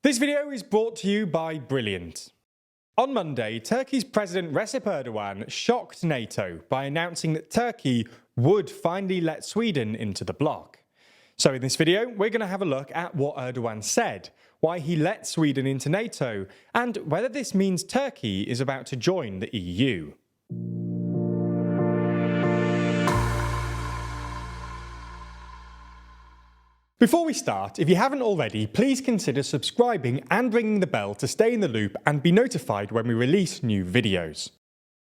This video is brought to you by Brilliant. On Monday, Turkey's President Recep Erdogan shocked NATO by announcing that Turkey would finally let Sweden into the bloc. So in this video, we're going to have a look at what Erdogan said, why he let Sweden into NATO, and whether this means Turkey is about to join the EU. Before we start, if you haven't already, please consider subscribing and ringing the bell to stay in the loop and be notified when we release new videos.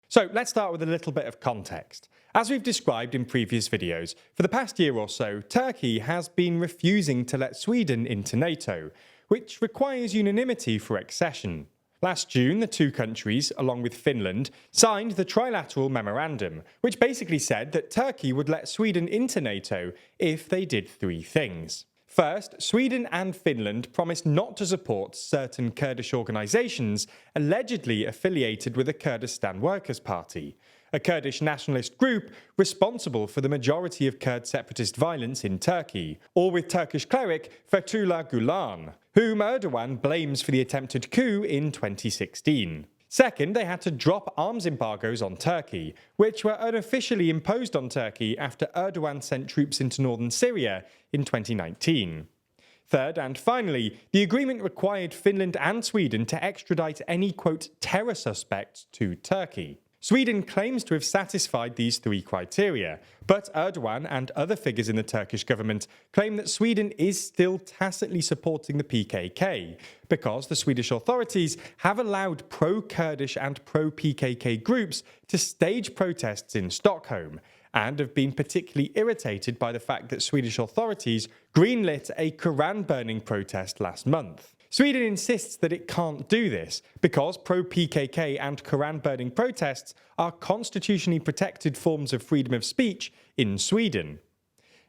So let's start with a little bit of context. As we've described in previous videos, for the past year or so, Turkey has been refusing to let Sweden into NATO, which requires unanimity for accession. Last June, the two countries, along with Finland, signed the trilateral memorandum, which basically said that Turkey would let Sweden into NATO if they did three things. First, Sweden and Finland promised not to support certain Kurdish organisations allegedly affiliated with the Kurdistan Workers' Party, a Kurdish nationalist group responsible for the majority of Kurd separatist violence in Turkey, or with Turkish cleric Fethullah Gulen, whom Erdogan blames for the attempted coup in 2016. Second, they had to drop arms embargoes on Turkey, which were unofficially imposed on Turkey after Erdogan sent troops into northern Syria in 2019. Third, and finally, the agreement required Finland and Sweden to extradite any, quote, terror suspects to Turkey. Sweden claims to have satisfied these three criteria, but Erdogan and other figures in the Turkish government claim that Sweden is still tacitly supporting the PKK, because the Swedish authorities have allowed pro-Kurdish and pro-PKK groups to stage protests in Stockholm, and have been particularly irritated by the fact that Swedish authorities greenlit a Quran-burning protest last month. Sweden insists that it can't do this because pro-PKK and Quran-burning protests are constitutionally protected forms of freedom of speech in Sweden.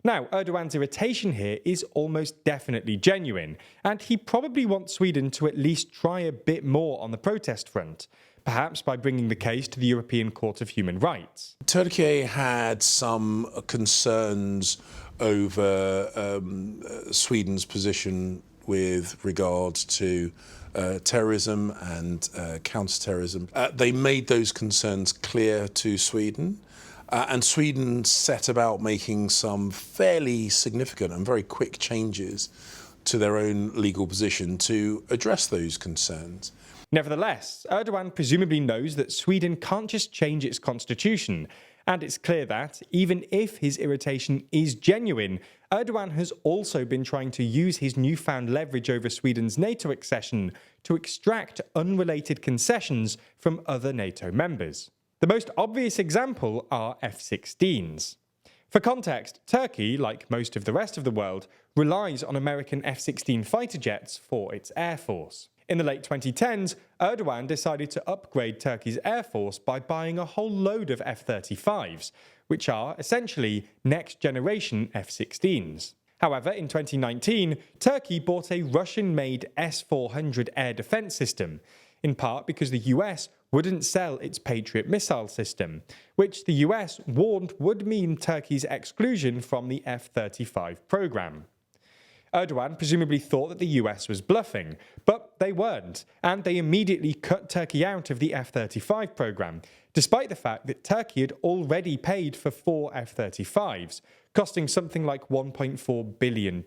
Now, Erdogan's irritation here is almost definitely genuine, and he probably wants Sweden to at least try a bit more on the protest front, perhaps by bringing the case to the European Court of Human Rights. Turkey had some concerns over Sweden's position with regards to terrorism and counter-terrorism. They made those concerns clear to Sweden, and Sweden set about making some fairly significant and very quick changes to their own legal position to address those concerns. Nevertheless, Erdogan presumably knows that Sweden can't just change its constitution, and it's clear that, even if his irritation is genuine, Erdogan has also been trying to use his newfound leverage over Sweden's NATO accession to extract unrelated concessions from other NATO members. The most obvious example are F-16s. For context, Turkey, like most of the rest of the world, relies on American F-16 fighter jets for its air force. In the late 2010s, Erdogan decided to upgrade Turkey's air force by buying a whole load of F-35s, which are essentially next-generation F-16s. However, in 2019, Turkey bought a Russian-made S-400 air defense system, in part because the US wouldn't sell its Patriot missile system, which the US warned would mean Turkey's exclusion from the F-35 program. Erdogan presumably thought that the US was bluffing, but they weren't, and they immediately cut Turkey out of the F-35 program, despite the fact that Turkey had already paid for 4 F-35s, costing something like $1.4 billion.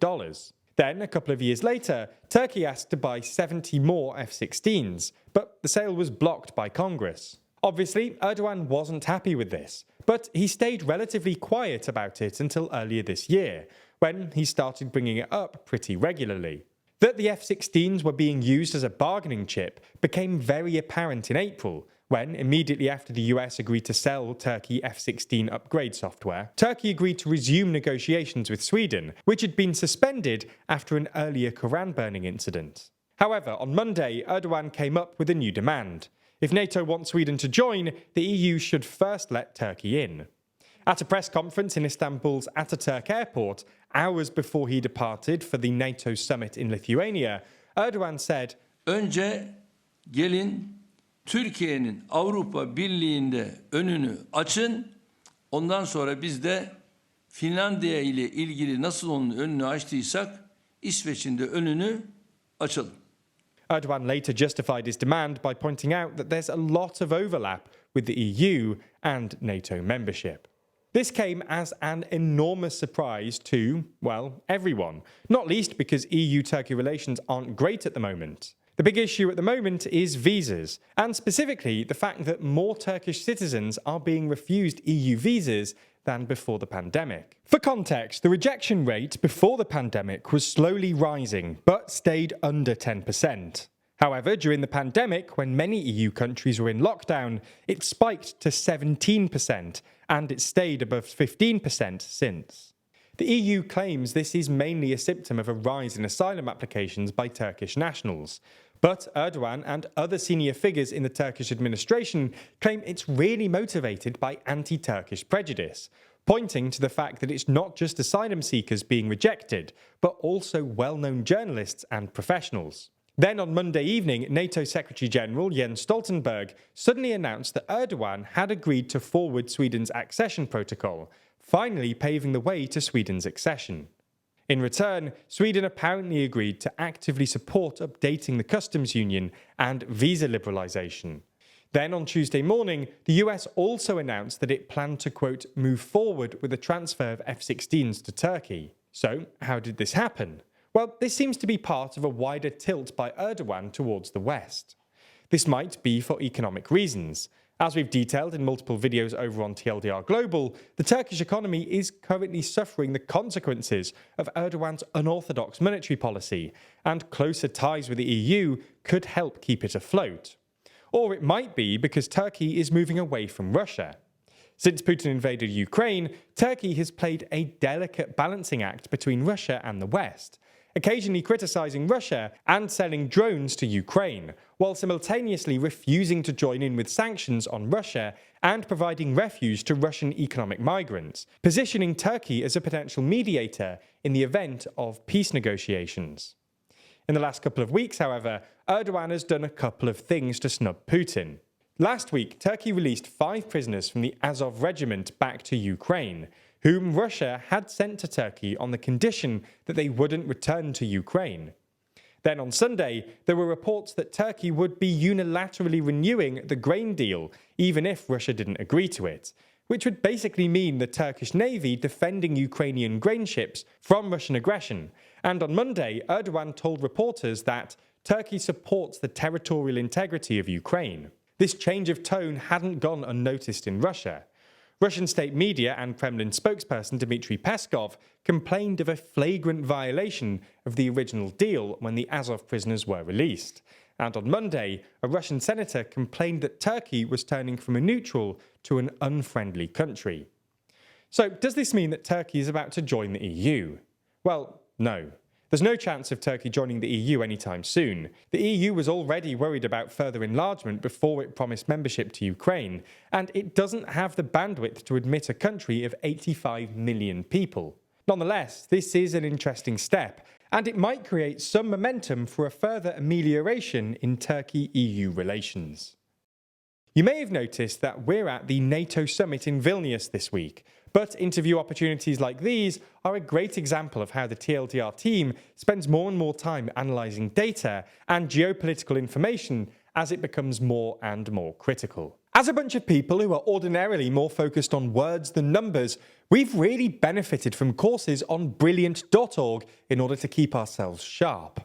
Then, a couple of years later, Turkey asked to buy 70 more F-16s, but the sale was blocked by Congress. Obviously, Erdogan wasn't happy with this, but he stayed relatively quiet about it until earlier this year, when he started bringing it up pretty regularly. That the F-16s were being used as a bargaining chip became very apparent in April, when, immediately after the US agreed to sell Turkey F-16 upgrade software, Turkey agreed to resume negotiations with Sweden, which had been suspended after an earlier Quran-burning incident. However, on Monday, Erdogan came up with a new demand. If NATO wants Sweden to join, the EU should first let Turkey in. At a press conference in Istanbul's Ataturk airport, hours before he departed for the NATO summit in Lithuania, Erdogan said, "Önce gelin Türkiye'nin Avrupa Birliği'nde önünü açın. Ondan sonra biz de Finlandiya ile ilgili nasıl onun önünü açtıysak İsveç'in de önünü açalım." Erdogan later justified his demand by pointing out that there's a lot of overlap with the EU and NATO membership. This came as an enormous surprise to, well, everyone, not least because EU-Turkey relations aren't great at the moment. The big issue at the moment is visas, and specifically the fact that more Turkish citizens are being refused EU visas than before the pandemic. For context, the rejection rate before the pandemic was slowly rising, but stayed under 10%. However, during the pandemic, when many EU countries were in lockdown, it spiked to 17%, and it stayed above 15% since. The EU claims this is mainly a symptom of a rise in asylum applications by Turkish nationals. But Erdogan and other senior figures in the Turkish administration claim it's really motivated by anti-Turkish prejudice, pointing to the fact that it's not just asylum seekers being rejected, but also well-known journalists and professionals. Then on Monday evening, NATO Secretary-General Jens Stoltenberg suddenly announced that Erdogan had agreed to forward Sweden's accession protocol, finally paving the way to Sweden's accession. In return, Sweden apparently agreed to actively support updating the customs union and visa liberalisation. Then on Tuesday morning, the US also announced that it planned to, quote, move forward with the transfer of F-16s to Turkey. So, how did this happen? Well, this seems to be part of a wider tilt by Erdogan towards the West. This might be for economic reasons. As we've detailed in multiple videos over on TLDR Global, the Turkish economy is currently suffering the consequences of Erdogan's unorthodox monetary policy, and closer ties with the EU could help keep it afloat. Or it might be because Turkey is moving away from Russia. Since Putin invaded Ukraine, Turkey has played a delicate balancing act between Russia and the West, occasionally criticising Russia and selling drones to Ukraine, while simultaneously refusing to join in with sanctions on Russia and providing refuge to Russian economic migrants, positioning Turkey as a potential mediator in the event of peace negotiations. In the last couple of weeks, however, Erdogan has done a couple of things to snub Putin. Last week, Turkey released 5 prisoners from the Azov regiment back to Ukraine, whom Russia had sent to Turkey on the condition that they wouldn't return to Ukraine. Then on Sunday, there were reports that Turkey would be unilaterally renewing the grain deal, even if Russia didn't agree to it, which would basically mean the Turkish Navy defending Ukrainian grain ships from Russian aggression. And on Monday, Erdogan told reporters that Turkey supports the territorial integrity of Ukraine. This change of tone hadn't gone unnoticed in Russia. Russian state media and Kremlin spokesperson Dmitry Peskov complained of a flagrant violation of the original deal when the Azov prisoners were released. And on Monday, a Russian senator complained that Turkey was turning from a neutral to an unfriendly country. So, does this mean that Turkey is about to join the EU? Well, no. There's no chance of Turkey joining the EU anytime soon. The EU was already worried about further enlargement before it promised membership to Ukraine, and it doesn't have the bandwidth to admit a country of 85 million people. Nonetheless, this is an interesting step, and it might create some momentum for a further amelioration in Turkey-EU relations. You may have noticed that we're at the NATO summit in Vilnius this week, but interview opportunities like these are a great example of how the TLDR team spends more and more time analysing data and geopolitical information as it becomes more and more critical. As a bunch of people who are ordinarily more focused on words than numbers, we've really benefited from courses on brilliant.org in order to keep ourselves sharp.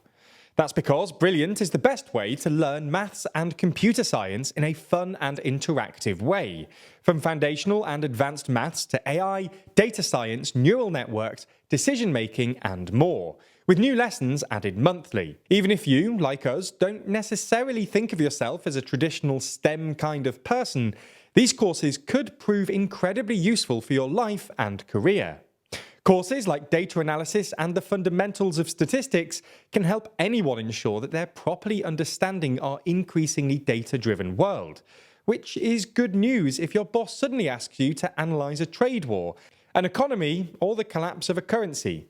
That's because Brilliant is the best way to learn maths and computer science in a fun and interactive way. From foundational and advanced maths to AI, data science, neural networks, decision making, and more, with new lessons added monthly. Even if you, like us, don't necessarily think of yourself as a traditional STEM kind of person, these courses could prove incredibly useful for your life and career. Courses like data analysis and the fundamentals of statistics can help anyone ensure that they're properly understanding our increasingly data-driven world, which is good news if your boss suddenly asks you to analyse a trade war, an economy, or the collapse of a currency.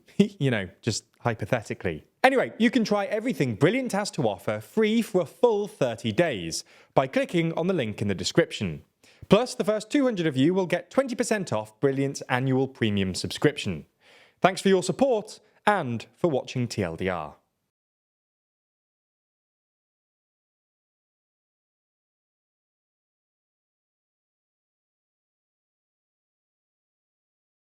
Just hypothetically. Anyway, you can try everything Brilliant has to offer free for a full 30 days by clicking on the link in the description. Plus, the first 200 of you will get 20% off Brilliant's annual premium subscription. Thanks for your support and for watching TLDR.